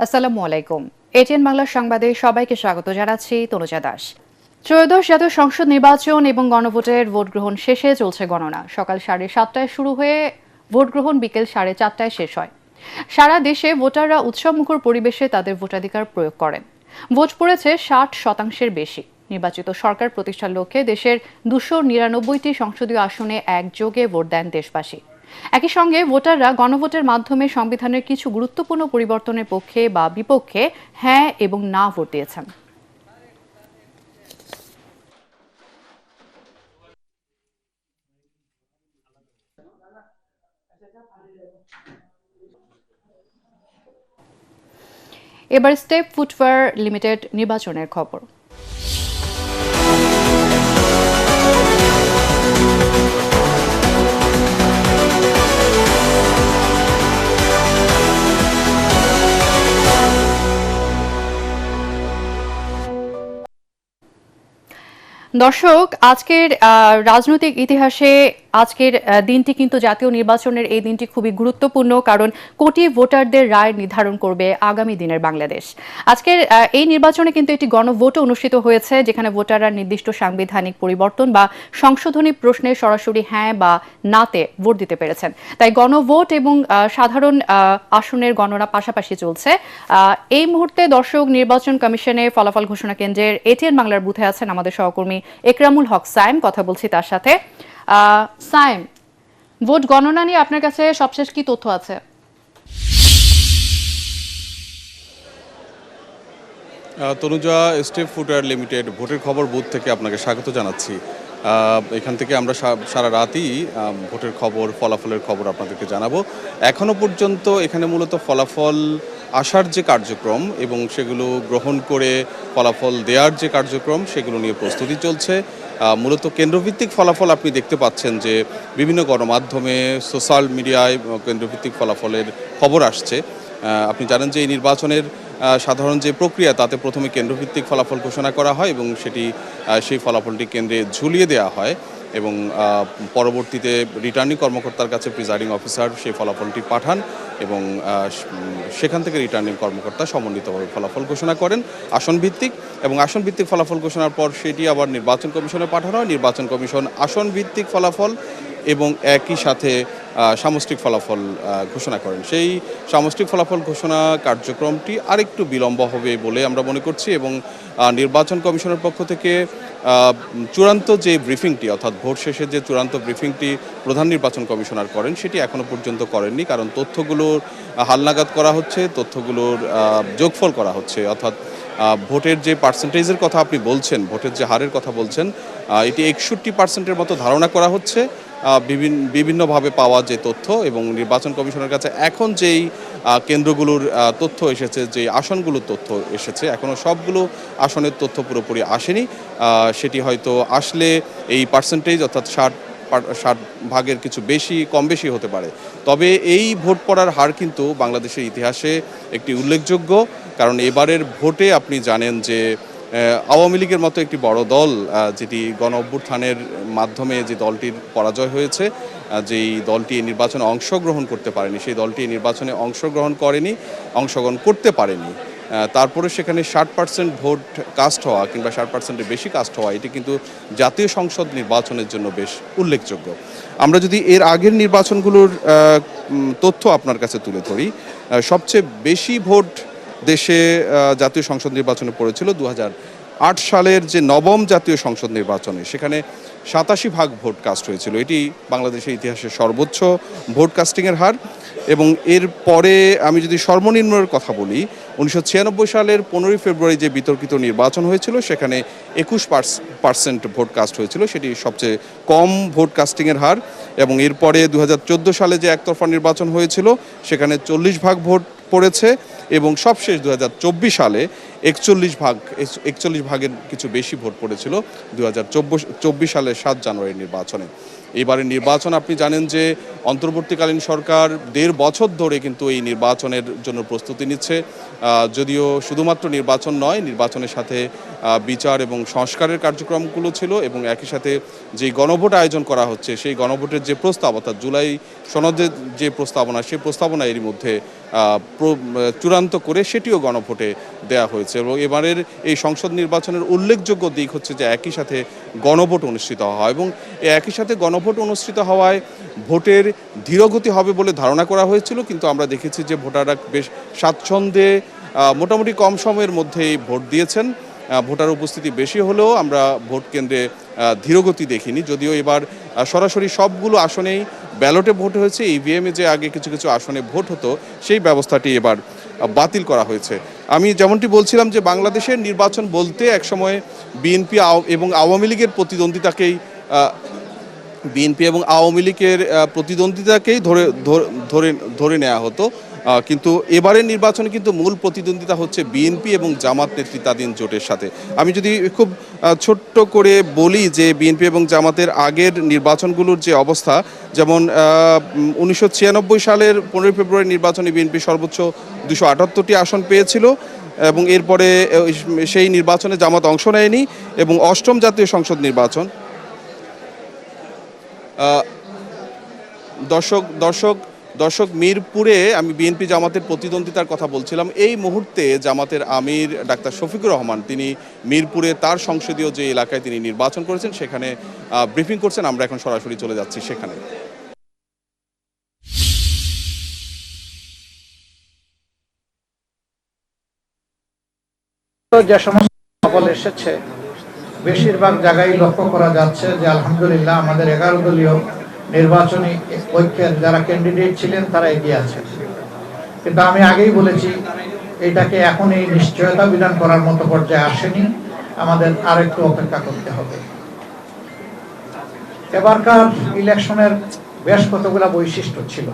আসসালামু আলাইকুম। এটিএন বাংলার সংবাদে সবাইকে স্বাগত জানাচ্ছি তনুজা দাস। ত্রয়োদশ জাতীয় সংসদ নির্বাচন এবং গণভোটের ভোট গ্রহণ শেষে চলছে গণনা। সকাল 7:30টায় শুরু হয়ে ভোট গ্রহণ বিকেল 4:30টায় শেষ হয়। সারা দেশে ভোটাররা উৎসবমুখর পরিবেশে তাদের ভোটাধিকার প্রয়োগ করেন। ভোট পড়েছে 60% বেশি। নির্বাচিত সরকার প্রতিষ্ঠার লক্ষ্যে দেশের 299টি সংসদীয় আসনে একযোগে ভোট দেন দেশবাসী। একই সঙ্গে ভোটাররা গণভোটের মাধ্যমে সংবিধানের কিছু গুরুত্বপূর্ণ পরিবর্তনের পক্ষে বা বিপক্ষে হ্যাঁ এবং না ভোট দিয়েছেন। এবার স্টেপ ফুটওয়্যার লিমিটেড নির্বাচনের খবর। দর্শক, আজকের রাজনৈতিক ইতিহাসে আজকের দিনটি কিন্তু জাতীয় নির্বাচনের এই দিনটি খুবই গুরুত্বপূর্ণ, কারণ কোটি ভোটারদের রায় নির্ধারণ করবে আগামী দিনের বাংলাদেশ। আজকের এই নির্বাচনে কিন্তু একটি গণভোটও অনুষ্ঠিত হয়েছে, যেখানে ভোটাররা নির্দিষ্ট সাংবিধানিক পরিবর্তন বা সংশোধনী প্রশ্নে সরাসরি হ্যাঁ বা নাতে ভোট দিতে পেরেছেন। তাই গণভোট এবং সাধারণ আসনের গণনা পাশাপাশি চলছে। এই মুহূর্তে দর্শক, নির্বাচন কমিশনের ফলাফল ঘোষণা কেন্দ্রের এটিএন বাংলার বুথে আছেন আমাদের সহকর্মী একরামুল হক সাইম। কথা বলছি তার সাথে। সাইম, ভোট গণনা নিয়ে আপনার কাছে সবশেষ কি তথ্য আছে? তনুজা, স্টেপ ফুটওয়্যার লিমিটেড ভোটের খবর বুথ থেকে আপনাকে স্বাগত জানাচ্ছি। এখান থেকে আমরা সারা রাতই ভোটের খবর, ফলাফলের খবর আপনাদেরকে জানাবো। এখনও পর্যন্ত এখানে মূলত ফলাফল আসার যে কার্যক্রম এবং সেগুলো গ্রহণ করে ফলাফল দেওয়ার যে কার্যক্রম, সেগুলো নিয়ে প্রস্তুতি চলছে। মূলত কেন্দ্রভিত্তিক ফলাফল আপনি দেখতে পাচ্ছেন যে বিভিন্ন গণমাধ্যমে, সোশ্যাল মিডিয়ায় কেন্দ্রভিত্তিক ফলাফলের খবর আসছে। আপনি জানেন যে এই নির্বাচনের সাধারণ যে প্রক্রিয়া, তাতে প্রথমে কেন্দ্রভিত্তিক ফলাফল ঘোষণা করা হয় এবং সেই ফলাফলটি কেন্দ্রে ঝুলিয়ে দেওয়া হয় এবং পরবর্তীতে রিটার্নিং কর্মকর্তার কাছে প্রিজাইডিং অফিসার সেই ফলাফলটি পাঠান এবং সেখান থেকে রিটার্নিং কর্মকর্তা সমন্বিতভাবে ফলাফল ঘোষণা করেন আসনভিত্তিক, এবং আসনভিত্তিক ফলাফল ঘোষণার পর সেটি আবার নির্বাচন কমিশনে পাঠানো হয়। নির্বাচন কমিশন আসনভিত্তিক ফলাফল এবং একই সাথে সামষ্টিক ফলাফল ঘোষণা করেন। সেই সামষ্টিক ফলাফল ঘোষণা কার্যক্রমটি আরেকটু বিলম্ব হবে বলে আমরা মনে করছি, এবং নির্বাচন কমিশনের পক্ষ থেকে চূড়ান্ত যে ব্রিফিংটি, অর্থাৎ ভোট শেষে যে চূড়ান্ত ব্রিফিংটি প্রধান নির্বাচন কমিশনার করেন, সেটি এখনও পর্যন্ত করেননি। কারণ তথ্যগুলোর হালনাগাদ করা হচ্ছে, তথ্যগুলোর যোগফল করা হচ্ছে। অর্থাৎ ভোটের যে পার্সেন্টেজের কথা আপনি বলছেন, ভোটের যে হারের কথা বলছেন, এটি 61% মতো ধারণা করা হচ্ছে বিভিন্নভাবে পাওয়া যে তথ্য, এবং নির্বাচন কমিশনের কাছে এখন যেই কেন্দ্রগুলোর তথ্য এসেছে, যে আসনগুলোর তথ্য এসেছে, এখনও সবগুলো আসনের তথ্য পুরোপুরি আসেনি। সেটি হয়তো আসলে এই পার্সেন্টেজ, অর্থাৎ 60 ভাগের কিছু কম বেশি হতে পারে। তবে এই ভোট পড়ার হার কিন্তু বাংলাদেশের ইতিহাসে একটি উল্লেখযোগ্য, কারণ এবারের ভোটে আপনি জানেন যে আওয়ামী লীগের মতো একটি বড় দল, যেটি গণ অভ্যুত্থানের মাধ্যমে যে দলটির পরাজয় হয়েছে, যেই দলটি এই নির্বাচনে অংশগ্রহণ করতে পারেনি, সেই দলটি এই নির্বাচনে অংশগ্রহণ করতে পারেনি। তারপরে সেখানে 60% ভোট কাস্ট হওয়া কিংবা 60%-এর বেশি কাস্ট হওয়া, এটি কিন্তু জাতীয় সংসদ নির্বাচনের জন্য বেশ উল্লেখযোগ্য। আমরা যদি এর আগের নির্বাচনগুলোর তথ্য আপনার কাছে তুলে ধরি, সবচেয়ে বেশি ভোট দেশে জাতীয় সংসদ নির্বাচনে পড়েছিল 2008 সালের যে নবম জাতীয় সংসদ নির্বাচনে। সেখানে 87% ভোট কাস্ট হয়েছিল। এটি বাংলাদেশের ইতিহাসে সর্বোচ্চ ভোট কাস্টিংয়ের হার। এবং এর পরে আমি যদি সর্বনিম্নের কথা বলি, 1996 সালের 15 ফেব্রুয়ারি যে বিতর্কিত নির্বাচন হয়েছিল, সেখানে 21% ভোট কাস্ট হয়েছিল। সেটি সবচেয়ে কম ভোট কাস্টিংয়ের হার। এবং এরপরে 2014 সালে যে একতরফা নির্বাচন হয়েছিল, সেখানে 40% ভোট পড়েছে। এবং সবশেষ 2024 সালে 41 ভাগের কিছু বেশি ভোট পড়েছিল 2024 সালের 7 জানুয়ারির নির্বাচনে। এবারের নির্বাচন আপনি জানেন যে অন্তর্বর্তীকালীন সরকার 1.5 বছর ধরে কিন্তু এই নির্বাচনের জন্য প্রস্তুতি নিচ্ছে। যদিও শুধুমাত্র নির্বাচন নয়, নির্বাচনের সাথে বিচার এবং সংস্কারের কার্যক্রমগুলো ছিল, এবং একই সাথে যে গণভোট আয়োজন করা হচ্ছে সেই গণভোটের যে প্রস্তাব, অর্থাৎ জুলাই সনদের যে প্রস্তাবনা, সেই প্রস্তাবনা এরই মধ্যে চূড়ান্ত করে সেটিও গণভোটে দেয়া হয়েছে। এবং এবারের এই সংসদ নির্বাচনের উল্লেখযোগ্য দিক হচ্ছে যে একই সাথে গণভোট অনুষ্ঠিত হয়, এবং একই সাথে গণভোট অনুষ্ঠিত হওয়ায় ভোটের ধীরগতি হবে বলে ধারণা করা হয়েছিল, কিন্তু আমরা দেখেছি যে ভোটাররা বেশ স্বাচ্ছন্দ্যে মোটামুটি কম সময়ের মধ্যেই ভোট দিয়েছেন। ভোটার উপস্থিতি বেশি হলেও আমরা ভোট কেন্দ্রে ধীরগতি দেখিনি। যদিও এবার সরাসরি সবগুলো আসনেই ব্যালটে ভোট হয়েছে। ইভিএমে যে আগে কিছু কিছু আসনে ভোট হতো সেই ব্যবস্থাটি এবার বাতিল করা হয়েছে। আমি যেমনটি বলছিলাম যে বাংলাদেশের নির্বাচন বলতে একসময় বিএনপি এবং আওয়ামী লীগের প্রতিদ্বন্দ্বিতাকেই ধরে নেওয়া হতো, কিন্তু এবারের নির্বাচনে কিন্তু মূল প্রতিদ্বন্দ্বিতা হচ্ছে বিএনপি এবং জামাত নেতৃত্বাধীন জোটের সাথে। আমি যদি খুব ছোট্ট করে বলি যে বিএনপি এবং জামাতের আগের নির্বাচনগুলোর যে অবস্থা, যেমন 1996 সালের 15 ফেব্রুয়ারি নির্বাচনে বিএনপি সর্বোচ্চ 278টি আসন পেয়েছিল, এবং এরপরে সেই নির্বাচনে জামাত অংশ নেয়নি। এবং অষ্টম জাতীয় সংসদ নির্বাচন, দর্শক মিরপুরে আমি বিএনপি জামাতের প্রতিদ্বন্দ্বিতার কথা বলছিলাম। এই মুহূর্তে জামাতের আমির ডাক্তার শফিকুর রহমান তিনি মিরপুরে তার সংসদীয় যে এলাকায় তিনি নির্বাচন করেছেন সেখানে ব্রিফিং করছেন। আমরা এখন সরাসরি চলে যাচ্ছি সেখানে। যে সমস্ত খবর এসেছে বেশিরভাগ জায়গায় লক্ষ্য করা যাচ্ছে যে আলহামদুলিল্লাহ আমাদের 11 দলীয় নির্বাচনী ঐক্যের যারা ক্যান্ডিডেট ছিলেন তারা এগিয়ে আছেন। কিন্তু আমি আগেই বলেছি এটাকে এখন এই নিশ্চয়তা বিধান করার মতো পর্যায়ে আসেনি, আমাদের আরেকটু অপেক্ষা করতে হবে। এবারকার ইলেকশনের বেশ কতগুলো বৈশিষ্ট্য ছিল।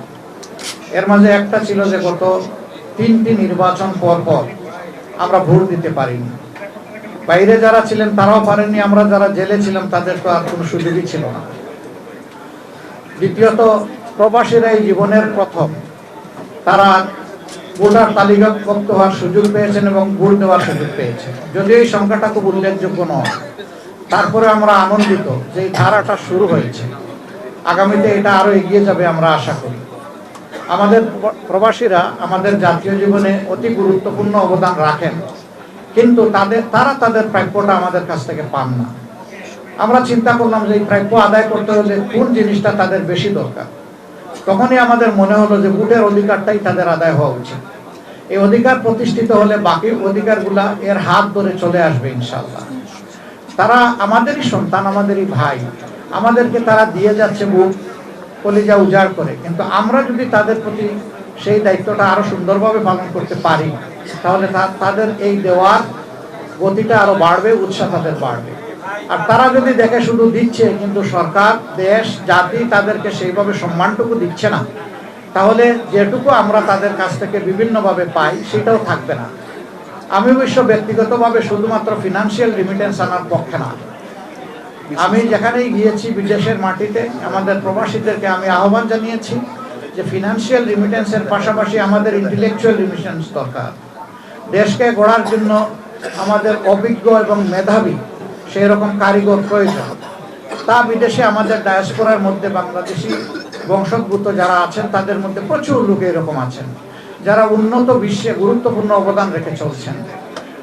এর মাঝে একটা ছিল যে গত 3টি নির্বাচন পর পর আমরা ভোট দিতে পারিনি। বাইরে যারা ছিলেন তারাও পারেননি, আমরা যারা জেলে ছিলাম তাদের তো আর কোনো সুযোগই ছিল না। দ্বিতীয়ত, প্রবাসীরা এই জীবনের প্রথম তারা ভোটার তালিকাভুক্ত হওয়ার সুযোগ পেয়েছেন এবং ভোট দেওয়ার সুযোগ পেয়েছেন। যদিও এই সংখ্যাটা খুব উল্লেখযোগ্য নয়, তারপরে আমরা আনন্দিত যে এই ধারাটা শুরু হয়েছে। আগামীতে এটা আরো এগিয়ে যাবে আমরা আশা করি। আমাদের প্রবাসীরা আমাদের জাতীয় জীবনে অতি গুরুত্বপূর্ণ অবদান রাখেন, কিন্তু তারা তাদের প্রাপ্যটা আমাদের কাছ থেকে পান না। আমরা চিন্তা করলাম যে এই প্রাপ্য আদায় করতে হলে কোন জিনিসটা তাদের বেশি দরকার। তখনই আমাদের মনে হলো যে ভোটের অধিকারটাই তাদের আদায় হওয়া উচিত। এই অধিকার প্রতিষ্ঠিত হলে বাকি অধিকারগুলা এর হাত ধরে চলে আসবে ইনশাআল্লাহ। তারা আমাদেরই সন্তান, আমাদেরই ভাই, আমাদেরকে তারা দিয়ে যাচ্ছে বুক কলিজা উজাড় করে, কিন্তু আমরা যদি তাদের প্রতি সেই দায়িত্বটা আরো সুন্দরভাবে পালন করতে পারি তাহলে তাদের এই দেওয়ার গতিটা আরো বাড়বে, উৎসাহ তাদের বাড়বে। আর তারা যদি দেখে শুধু দিচ্ছে কিন্তু সরকার, দেশ, জাতি তাদেরকে সেইভাবে সম্মানটুকু দিচ্ছে না, তাহলে যেটুকু আমরা তাদের কাছ থেকে বিভিন্নভাবে পাই সেটাও থাকবে না। আমি অবশ্য ব্যক্তিগতভাবে শুধুমাত্র ফিনান্সিয়াল রিমিটেন্স আনার পক্ষে না। আমি যেখানেই গিয়েছি বিদেশের মাটিতে আমাদের প্রবাসীদেরকে আমি আহ্বান জানিয়েছি যে ফিনান্সিয়াল রিমিটেন্সের পাশাপাশি আমাদের ইন্টেলেকচুয়াল রিমিটেন্স দরকার। দেশকে গড়ার জন্য আমাদের অভিজ্ঞ এবং মেধাবী সেই রকম কারিগর প্রয়োজন। তা বিদেশে আমাদের ডায়াসপোরার মধ্যে বাংলাদেশি বংশোদ্ভূত যারা আছেন তাদের মধ্যে প্রচুর লোক এরকম আছেন যারা উন্নত বিশ্বে গুরুত্বপূর্ণ অবদান রেখে চলছেন।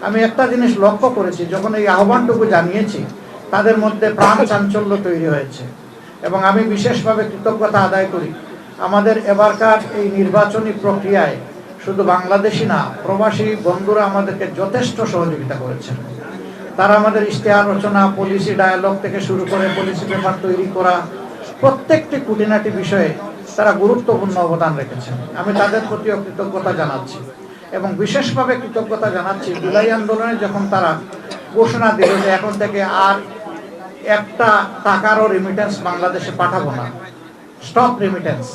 আমি একটা জিনিস লক্ষ্য করেছি, যখন এই আহ্বানটুকু জানিয়েছি তাদের মধ্যে প্রাণ চাঞ্চল্য তৈরি হয়েছে, এবং আমি বিশেষভাবে কৃতজ্ঞতা আদায় করি আমাদের এবারকার এই নির্বাচনী প্রক্রিয়ায় শুধু বাংলাদেশি না, প্রবাসী বন্ধুরা আমাদেরকে যথেষ্ট সহযোগিতা করেছেন। তারা আমাদের ইশতেহার রচনা, পলিসি ডায়ালগ থেকে শুরু করে পলিসি পেপার তৈরি করা, প্রত্যেকটি খুঁটিনাটি বিষয়ে তারা গুরুত্বপূর্ণ অবদান রেখেছেন। আমি তাদের প্রতিও কৃতজ্ঞতা জানাচ্ছি, এবং বিশেষভাবে কৃতজ্ঞতা জানাচ্ছি জুলাই আন্দোলনে যখন তারা ঘোষণা দিল যে এখন থেকে আর একটা টাকারও রেমিটেন্স বাংলাদেশে পাঠাবো না, স্টপ রেমিটেন্স,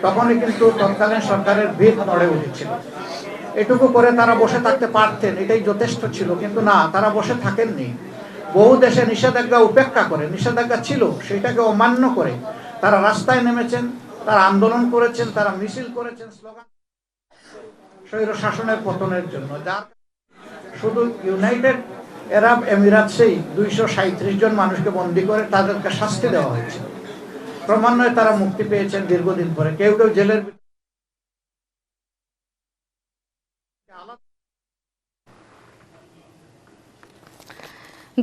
তখনই কিন্তু তৎকালীন সরকারের ভিত নড়ে উঠেছিল। এটুকু করে তারা বসে থাকতে পারতেন, এটাই যথেষ্ট ছিল। কিন্তু না, তারা বসে থাকেননি। বহু দেশে নিষেধাজ্ঞা উপেক্ষা করে, নিষেধাজ্ঞা ছিল সেটাকে অমান্য করে তারা রাস্তায় নেমেছেন, তারা আন্দোলন করেছেন, তারা মিছিল করেছেন, স্লোগান স্বৈর শাসনের পতনের জন্য। যার শুধু ইউনাইটেড আরব এমিরাতসেই 237 জন মানুষকে বন্দী করে তাদেরকে শাস্তি দেওয়া হয়েছে। ক্রমান্বয়ে তারা মুক্তি পেয়েছেন দীর্ঘদিন পরে। কেউ কেউ জেলের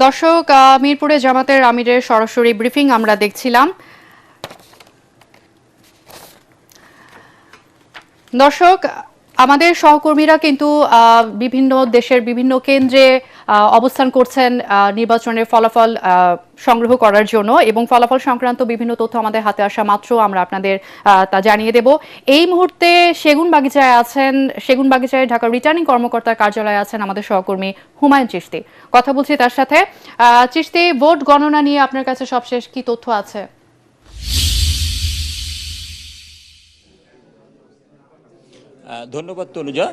দর্শক, মিরপুরে জামাতের আমিরের সরাসরি ব্রিফিং আমরা দেখছিলাম। দর্শক, আমাদের সহকর্মীরা কিন্তু বিভিন্ন দেশের বিভিন্ন কেন্দ্রে অবস্থান করছেন নির্বাচনের ফলাফল সংগ্রহ করার জন্য, এবং ফলাফল সংক্রান্ত বিভিন্ন তথ্য আমাদের হাতে আসা মাত্র আমরা আপনাদের তা জানিয়ে দেব। এই মুহূর্তে সেগুনবাগিচায় ঢাকা রিটার্নিং কর্মকর্তার কার্যালয়ে আছেন আমাদের সহকর্মী হুমায়ুন চিশতি। কথা বলছি তার সাথে। চিশতি, ভোট গণনা নিয়ে আপনার কাছে সবশেষ কি তথ্য আছে? ধন্যবাদ তনুজা।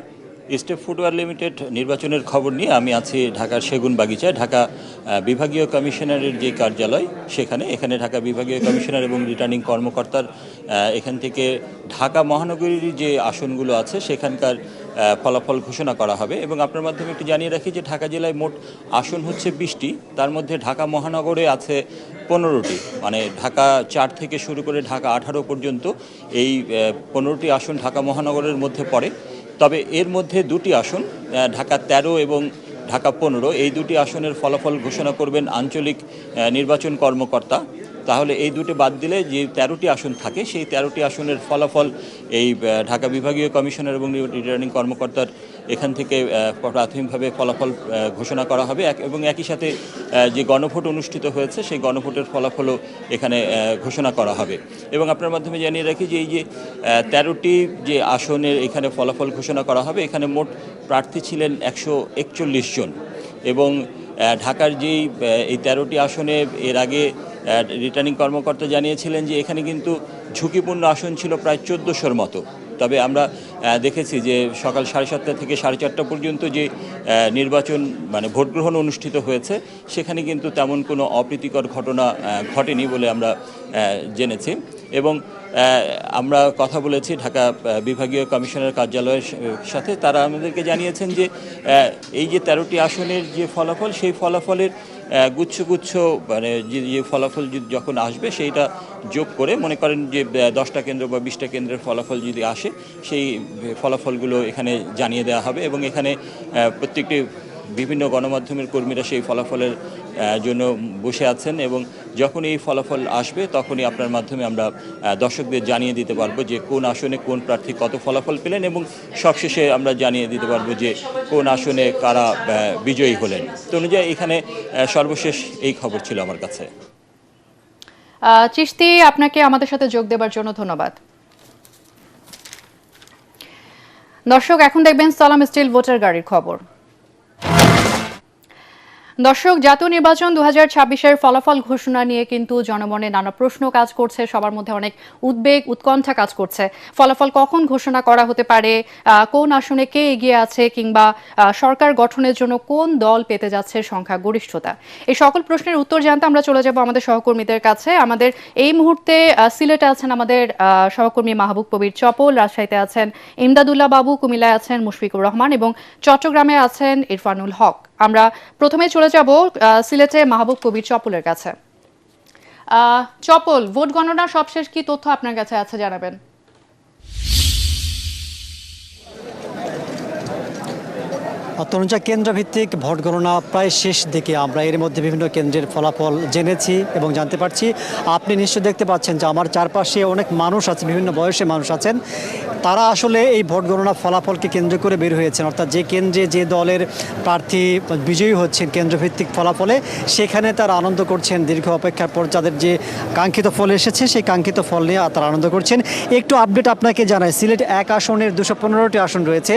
স্টেপ ফুটওয়্যার লিমিটেড নির্বাচনের খবর নিয়ে আমি আছি ঢাকার সেগুনবাগিচায়। ঢাকা বিভাগীয় কমিশনারের যে কার্যালয় এখানে ঢাকা বিভাগীয় কমিশনার এবং রিটার্নিং কর্মকর্তার এখান থেকে ঢাকা মহানগরীর যে আসনগুলো আছে সেখানকার ফলাফল ঘোষণা করা হবে। এবং আপনার মাধ্যমে একটু জানিয়ে রাখি যে ঢাকা জেলায় মোট আসন হচ্ছে 20টি, তার মধ্যে ঢাকা মহানগরে আছে 15টি, মানে ঢাকা 4 থেকে শুরু করে ঢাকা 18 পর্যন্ত এই 15টি আসন ঢাকা মহানগরের মধ্যে পড়ে। তবে এর মধ্যে 2টি আসন ঢাকা 13 এবং ঢাকা 15, এই 2টি আসনের ফলাফল ঘোষণা করবেন আঞ্চলিক নির্বাচন কর্মকর্তা। তাহলে এই দুটি বাদ দিলে যে 13টি আসন থাকে সেই 13টি আসনের ফলাফল এই ঢাকা বিভাগীয় কমিশনার এবং রিটার্নিং কর্মকর্তার এখান থেকে প্রাথমিকভাবে ফলাফল ঘোষণা করা হবে। এবং একই সাথে যে গণভোট অনুষ্ঠিত হয়েছে সেই গণভোটের ফলাফলও এখানে ঘোষণা করা হবে। এবং আপনার মাধ্যমে জানিয়ে রাখি যে এই যে 13টি যে আসনের এখানে ফলাফল ঘোষণা করা হবে, এখানে মোট প্রার্থী ছিলেন 141 জন। এবং ঢাকার যেই এই 13টি আসনে এর আগে রিটার্নিং কর্মকর্তা জানিয়েছিলেন যে এখানে কিন্তু ঝুঁকিপূর্ণ আসন ছিল প্রায় 1400-র মতো। তবে আমরা দেখেছি যে সকাল 7:30 থেকে 4:30 পর্যন্ত যে নির্বাচন মানে ভোট গ্রহণ অনুষ্ঠিত হয়েছে সেখানে কিন্তু তেমন কোনো অপ্রীতিকর ঘটনা ঘটেনি বলে আমরা জেনেছি। এবং আমরা কথা বলেছি ঢাকা বিভাগীয় কমিশনার কার্যালয়ের সাথে, তারা আমাদেরকে জানিয়েছেন যে এই যে 13টি আসনের যে ফলাফল সেই ফলাফলের গুচ্ছ মানে যে ফলাফল যখন আসবে সেইটা যোগ করে মনে করেন যে 10টা কেন্দ্র বা 20টা কেন্দ্রের ফলাফল যদি আসে সেই ফলাফলগুলো এখানে জানিয়ে দেওয়া হবে। এবং এখানে প্রত্যেকটি বিভিন্ন গণমাধ্যমের কর্মীরা সেই ফলাফলের জন্য বসে আছেন, এবং যখন এই ফলাফল আসবে তখনই আপনার মাধ্যমে আমরা দর্শকদের জানিয়ে দিতে পারবো যে কোন আসনে কোন প্রার্থী কত ফলাফল পেলেন, এবং সবশেষে আমরা জানিয়ে দিতে পারবো যে কোন আসনে কারা বিজয়ী হলেন। তো অনুযায়ী এখানে সর্বশেষ এই খবর ছিল আমার কাছে। চিশতি, আপনাকে আমাদের সাথে যোগ দেওয়ার জন্য ধন্যবাদ। দর্শক, এখন দেখবেন সালাম স্টিল ভোটার গাড়ির খবর। দর্শক, জাতীয় নির্বাচন 2026-এর ফলাফল ঘোষণা নিয়ে কিন্তু জনমনে নানা প্রশ্ন কাজ করছে, সবার মধ্যে অনেক উদ্বেগ উৎকণ্ঠা কাজ করছে। ফলাফল কখন ঘোষণা করা হতে পারে, কোন আসনে কে এগিয়ে আছে, কিংবা সরকার গঠনের জন্য কোন দল পেতে যাচ্ছে সংখ্যাগরিষ্ঠতা, এই সকল প্রশ্নের উত্তর জানতে আমরা চলে যাব আমাদের সহকর্মীদের কাছে। আমাদের এই মুহূর্তে সিলেটে আছেন আমাদের সহকর্মী মাহবুব কবির চপল, রাজশাহীতে আছেন ইমদাদুল্লাহ বাবু, কুমিল্লায় আছেন মুশফিকুর রহমান এবং চট্টগ্রামে আছেন ইরফানুল হক। আমরা প্রথমে চলে যাব সিলেটে মাহবুব কবির চপলের কাছে। চপল, ভোট গণনার সবশেষ কি তথ্য আপনার কাছে আছে জানাবেন? তনুজা, কেন্দ্রভিত্তিক ভোট গণনা প্রায় শেষ দিকে। আমরা এর মধ্যে বিভিন্ন কেন্দ্রের ফলাফল জেনেছি এবং জানতে পারছি। আপনি নিশ্চয় দেখতে পাচ্ছেন যে আমার চারপাশে অনেক মানুষ আছে, বিভিন্ন বয়সে মানুষ আছেন। তারা আসলে এই ভোট গণনা ফলাফলকে কেন্দ্র করে বের হয়েছেন, অর্থাৎ যে কেন্দ্রে যে দলের প্রার্থী বিজয়ী হচ্ছেন কেন্দ্রভিত্তিক ফলাফলে, সেখানে তারা আনন্দ করছেন। দীর্ঘ অপেক্ষার পর যাদের যে কাঙ্ক্ষিত ফল এসেছে সেই কাঙ্ক্ষিত ফল নিয়ে তারা আনন্দ করছেন। একটু আপডেট আপনাকে জানাই, সিলেট 1 আসনের 215টি আসন রয়েছে।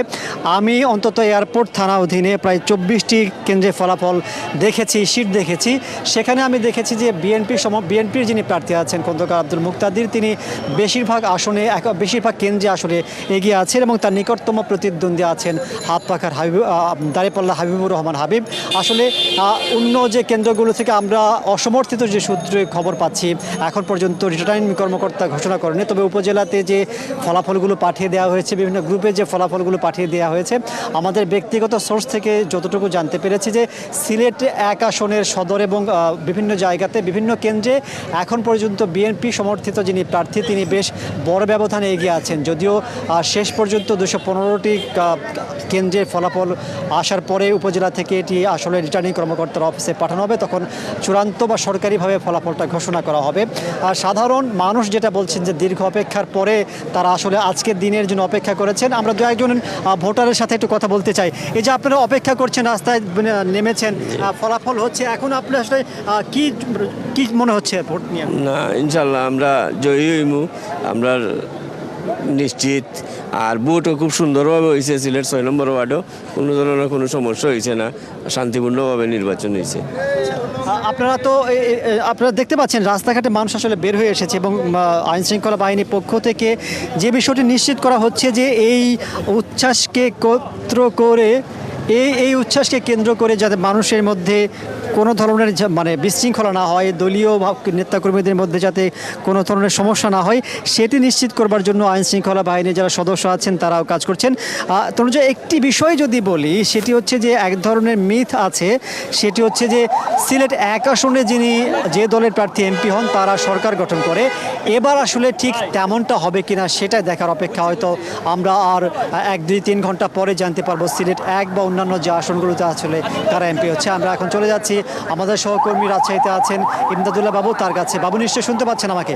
আমি অন্তত এয়ারপোর্ট থানা থানা অধীনে প্রায় 24টি কেন্দ্রে ফলাফল দেখেছি, শীট দেখেছি। সেখানে আমি দেখেছি যে বিএনপির যিনি প্রার্থী আছেন খন্দকার আব্দুল মুক্তাদির, তিনি বেশিরভাগ কেন্দ্রে আসলে এগিয়ে আছেন এবং তার নিকটতম প্রতিদ্বন্দ্বী আছেন হাতপাখার দাঁড়িপাল্লা হাবিবুর রহমান হাবিব। আসলে অন্য যে কেন্দ্রগুলো থেকে আমরা অসমর্থিত যে সূত্রে খবর পাচ্ছি, এখন পর্যন্ত রিটার্নিং কর্মকর্তা ঘোষণা করেনি, তবে উপজেলাতে যে ফলাফলগুলো পাঠিয়ে দেওয়া হয়েছে, বিভিন্ন গ্রুপে যে ফলাফলগুলো পাঠিয়ে দেওয়া হয়েছে, আমাদের ব্যক্তিগত সোর্স থেকে যতটুকু জানতে পেরেছি যে সিলেট 1 আসনের সদর এবং বিভিন্ন জায়গাতে বিভিন্ন কেন্দ্রে এখন পর্যন্ত বিএনপি সমর্থিত যিনি প্রার্থী তিনি বেশ বড় ব্যবধানে এগিয়ে আছেন। যদিও শেষ পর্যন্ত 215টি কেন্দ্রের ফলাফল আসার পরে উপজেলা থেকে এটি আসলে রিটার্নিং কর্মকর্তার অফিসে পাঠানো হবে, তখন চূড়ান্ত বা সরকারিভাবে ফলাফলটা ঘোষণা করা হবে। আর সাধারণ মানুষ যেটা বলছেন যে দীর্ঘ অপেক্ষার পরে তারা আসলে আজকের দিনের জন্য অপেক্ষা করেছেন। আমরা দু একজন ভোটারের সাথে একটু কথা বলতে চাই। এই যে আপনারা অপেক্ষা করছেন, রাস্তায় নেমেছেন, ফলাফল হচ্ছে, এখন আপনি আসলে কি মনে হচ্ছে ভোট নিয়ে? না, ইনশাল্লাহ আমরা জয়ী হইমু, আমরা নিশ্চিত। আর ভোটও খুব সুন্দরভাবে হয়েছে, সিলেট 6 নম্বর ওয়ার্ডও কোনো ধরনের কোনো সমস্যা হয়েছে না, শান্তিপূর্ণভাবে নির্বাচন হয়েছে। আপনারা দেখতে পাচ্ছেন রাস্তাঘাটে মানুষ আসলে বের হয়ে এসেছে এবং আইনশৃঙ্খলা বাহিনীর পক্ষ থেকে যে বিষয়টি নিশ্চিত করা হচ্ছে যে এই উচ্ছ্বাসকে কেন্দ্র করে যাতে মানুষের মধ্যে কোনো ধরনের বিশৃঙ্খলা না হয়, দলীয় নেতাকর্মীদের মধ্যে যাতে কোনো ধরনের সমস্যা না হয়, সেটি নিশ্চিত করবার জন্য আইনশৃঙ্খলা বাহিনীর যারা সদস্য আছেন তারাও কাজ করছেন। তনুজা, একটি বিষয় যদি বলি, সেটি হচ্ছে যে এক ধরনের মিথ আছে, সেটি হচ্ছে যে সিলেট 1 আসনে যে দলের প্রার্থী এমপি হন তারা সরকার গঠন করে। এবার আসলে ঠিক তেমনটা হবে কিনা সেটাই দেখার অপেক্ষা। হয়তো আমরা আর 1-2-3 ঘন্টা পরে জানতে পারবো সিলেট 1 বা অন্যান্য যে আসনগুলোতে আসলে কারা এমপি হচ্ছে। আমরা এখন চলে যাচ্ছি আমাদের সহকর্মী রাজশাহীতে আছেন ইমদাদুল্লাহ বাবু, তার কাছে। বাবু, নিশ্চয়ই শুনতে পাচ্ছেন আমাকে?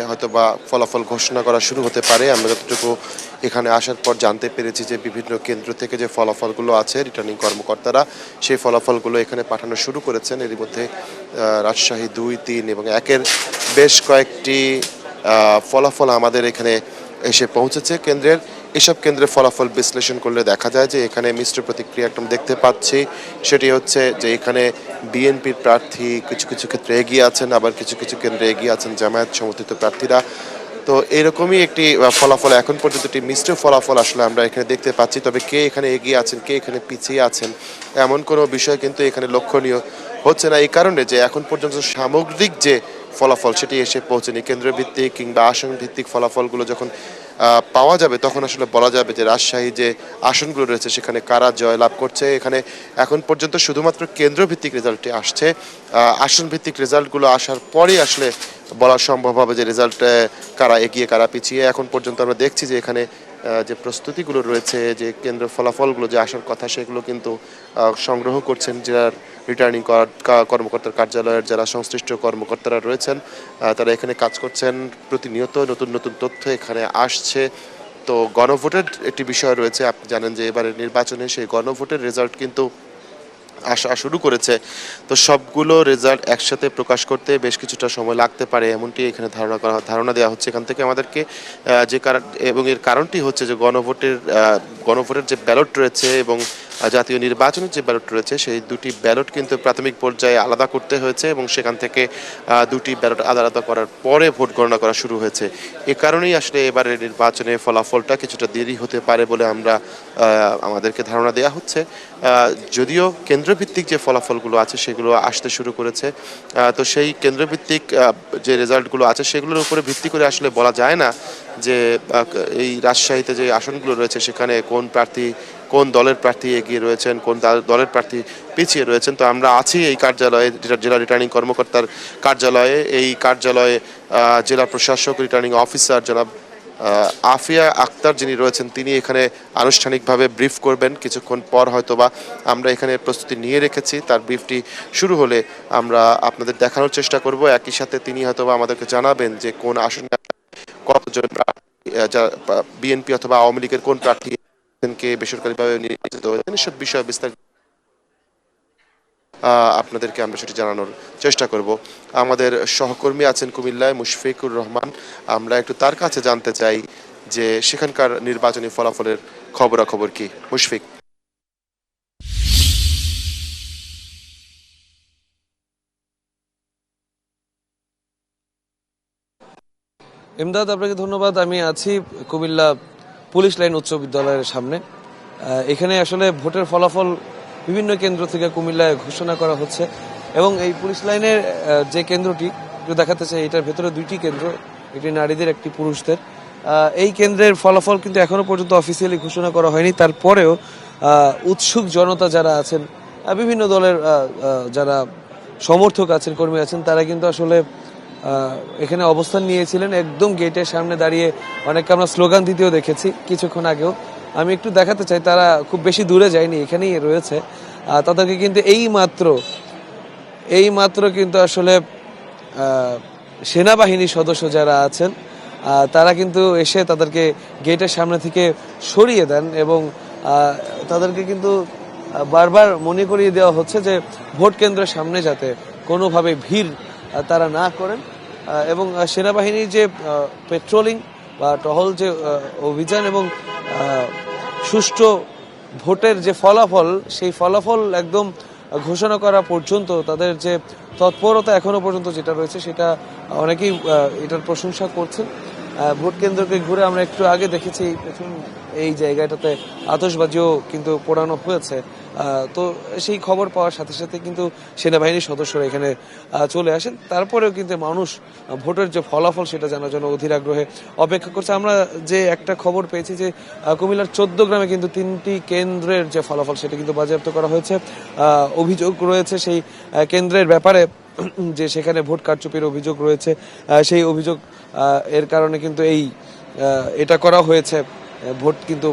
হয়তো বা ফলাফল ঘোষণা করা শুরু হতে পারে। আমরা যতটুকু এখানে আসার পর জানতে পেরেছি যে বিভিন্ন কেন্দ্র থেকে যে ফলাফলগুলো আছে, রিটার্নিং কর্মকর্তারা সেই ফলাফলগুলো এখানে পাঠানো শুরু করেছেন। এর মধ্যে রাজশাহী 2, 3 এবং 1-এর বেশ কয়েকটি ফলাফল আমাদের এখানে এসে পৌঁছেছে কেন্দ্রের। এসব কেন্দ্রের ফলাফল বিশ্লেষণ করলে দেখা যায় যে এখানে মিশ্র প্রতিক্রিয়া একদম দেখতে পাচ্ছি। সেটি হচ্ছে যে এখানে বিএনপির প্রার্থী কিছু কিছু ক্ষেত্রে এগিয়ে আছেন, আবার কিছু কিছু কেন্দ্রে এগিয়ে আছেন জামায়াত সমর্থিত প্রার্থীরা। তো এরকমই একটি ফলাফল, এখন পর্যন্ত একটি মিশ্র ফলাফল আসলে আমরা এখানে দেখতে পাচ্ছি। তবে কে এখানে এগিয়ে আছেন, কে এখানে পিছিয়ে আছেন, এমন কোনো বিষয় কিন্তু এখানে লক্ষণীয় হচ্ছে না। এই কারণে যে এখন পর্যন্ত সামগ্রিক যে ফলাফল সেটি এসে পৌঁছেনি। কেন্দ্রভিত্তিক কিংবা আসন ভিত্তিক ফলাফলগুলো যখন পাওয়া যাবে তখন আসলে বলা যাবে যে রাজশাহী যে আসনগুলো রয়েছে সেখানে কারা জয় লাভ করছে। এখানে এখন পর্যন্ত শুধুমাত্র কেন্দ্রভিত্তিক রেজাল্টটি আসছে, আসন ভিত্তিক রেজাল্টগুলো আসার পরেই আসলে বলা সম্ভব হবে যে রেজাল্টে কারা এগিয়ে কারা পিছিয়ে। এখন পর্যন্ত আমরা দেখছি যে এখানে যে প্রস্তুতিগুলো রয়েছে, যে কেন্দ্র ফলাফলগুলো যে আসার কথা সেগুলো কিন্তু সংগ্রহ করছেন জেলার রিটার্নিং কর্মকর্তার কার্যালয়ের যারা সংশ্লিষ্ট কর্মকর্তারা রয়েছেন, তারা এখানে কাজ করছেন। প্রতিনিয়ত নতুন নতুন তথ্য এখানে আসছে। তো গণভোটের একটি বিষয় রয়েছে, আপনি জানেন যে এবারে নির্বাচনে সেই গণভোটের রেজাল্ট কিন্তু আসা শুরু করেছে। তো সবগুলো রেজাল্ট একসাথে প্রকাশ করতে বেশ কিছুটা সময় লাগতে পারে, এমনটি এখানে ধারণা দেওয়া হচ্ছে এখান থেকে আমাদেরকে। যে কারণ এবং এর কারণটি হচ্ছে যে গণভোটের যে ব্যালট রয়েছে এবং জাতীয় নির্বাচনের যে ব্যালট রয়েছে সেই দুটি ব্যালট কিন্তু প্রাথমিক পর্যায়ে আলাদা করতে হয়েছে এবং সেখান থেকে দুটি ব্যালট আলাদা করার পরে ভোট গণনা করা শুরু হয়েছে। এ কারণেই আসলে এবারের নির্বাচনে ফলাফলটা কিছুটা দেরি হতে পারে বলে আমাদেরকে ধারণা দেওয়া হচ্ছে। যদিও কেন্দ্রভিত্তিক যে ফলাফলগুলো আছে সেগুলো আসতে শুরু করেছে, তো সেই কেন্দ্রভিত্তিক যে রেজাল্টগুলো আছে সেগুলোর উপরে ভিত্তি করে আসলে বলা যায় না যে এই রাজশাহীতে যে আসনগুলো রয়েছে সেখানে কোন দলের প্রার্থী এগিয়ে রয়েছেন, কোন দলের প্রার্থী পিছিয়ে রয়েছেন। তো আমরা আছি এই কার্যালয়ে, জেলা রিটার্নিং কর্মকর্তার কার্যালয়ে। এই কার্যালয়ে জেলা প্রশাসক রিটার্নিং অফিসার জনাব আফিয়া আক্তার যিনি রয়েছেন তিনি এখানে আনুষ্ঠানিকভাবে ব্রিফ করবেন কিছুক্ষণ পর। হয়তোবা আমরা এখানে প্রস্তুতি নিয়ে রেখেছি, তার ব্রিফটি শুরু হলে আমরা আপনাদের দেখানোর চেষ্টা করব। একই সাথে তিনি হয়তোবা আমাদেরকে জানাবেন যে কোন আসনে কতজন বিএনপি অথবা আওয়ামী লীগের কোন প্রার্থীকে বেসরকারিভাবে নির্বাচিত হয়েছেন, এসব বিষয়ে বিস্তারিত আপনাদেরকে আমরা সেটি জানানোর চেষ্টা করব। আমাদের সহকর্মী আছেন কুমিল্লায়, মুশফিকুর রহমান। আমরা একটু তার কাছে জানতে চাই যে সেখানকার নির্বাচনী ফলাফলের খবরাখবর কি। মুশফিক। ইমদাদ, আপনাকে ধন্যবাদ। আমি আছি কুমিল্লা পুলিশ লাইন উচ্চ বিদ্যালয়ের সামনে। এখানে আসলে ভোটের ফলাফল বিভিন্ন কেন্দ্র থেকে কুমিল্লায় ঘোষণা করা হচ্ছে এবং এই পুলিশ লাইনের যে কেন্দ্রটি একটু দেখাতে চাই, এটার ভেতরে দুইটি কেন্দ্র, একটি নারীদের একটি পুরুষদের। এই কেন্দ্রের ফলাফল কিন্তু এখনো পর্যন্ত অফিসিয়ালি ঘোষণা করা হয়নি। তারপরেও উৎসুক জনতা যারা আছেন, বিভিন্ন দলের যারা সমর্থক আছেন, কর্মী আছেন, তারা কিন্তু আসলে এখানে অবস্থান নিয়েছিলেন একদম গেটের সামনে দাঁড়িয়ে। অনেককে আমরা স্লোগান দিতেও দেখেছি কিছুক্ষণ আগেও। আমি একটু দেখাতে চাই, তারা খুব বেশি দূরে যায়নি, এখানেই রয়েছে। তাদেরকে কিন্তু এই মাত্র কিন্তু আসলে সেনাবাহিনীর সদস্য যারা আছেন তারা কিন্তু এসে তাদেরকে গেটের সামনে থেকে সরিয়ে দেন এবং তাদেরকে কিন্তু বারবার মনে করিয়ে দেওয়া হচ্ছে যে ভোট কেন্দ্রের সামনে যাতে কোনোভাবে ভিড় তারা না করেন এবং সেনাবাহিনীর যে পেট্রোলিং বা টহল যে অভিযান এবং সুষ্ঠু ভোটের যে ফলাফল, সেই ফলাফল একদম ঘোষণা করা পর্যন্ত তাদের যে তৎপরতা এখনো পর্যন্ত যেটা রয়েছে, সেটা অনেকেই এটার প্রশংসা করছেন। ভোট কেন্দ্রকে ঘুরে আমরা একটু আগে দেখেছি এই জায়গাটাতে আতশবাজিও কিন্তু পোড়ানো হয়েছে। তো সেই খবর পাওয়ার সাথে সাথে কিন্তু সেনাবাহিনীর সদস্যরা এখানে চলে আসেন। তারপরেও কিন্তু মানুষ ভোটের যে ফলাফল সেটা জানার জন্য অধীর আগ্রহে অপেক্ষা করছে। আমরা যে একটা খবর পেয়েছি যে কুমিল্লার 14 গ্রামে কিন্তু 3টি কেন্দ্রের যে ফলাফল সেটা কিন্তু বাজেয়াপ্ত করা হয়েছে। অভিযোগ রয়েছে সেই কেন্দ্রের ব্যাপারে যে সেখানে ভোট কারচুপির অভিযোগ রয়েছে। সেই অভিযোগ এর কারণে কিন্তু এটা করা হয়েছে, ভোট কিন্তু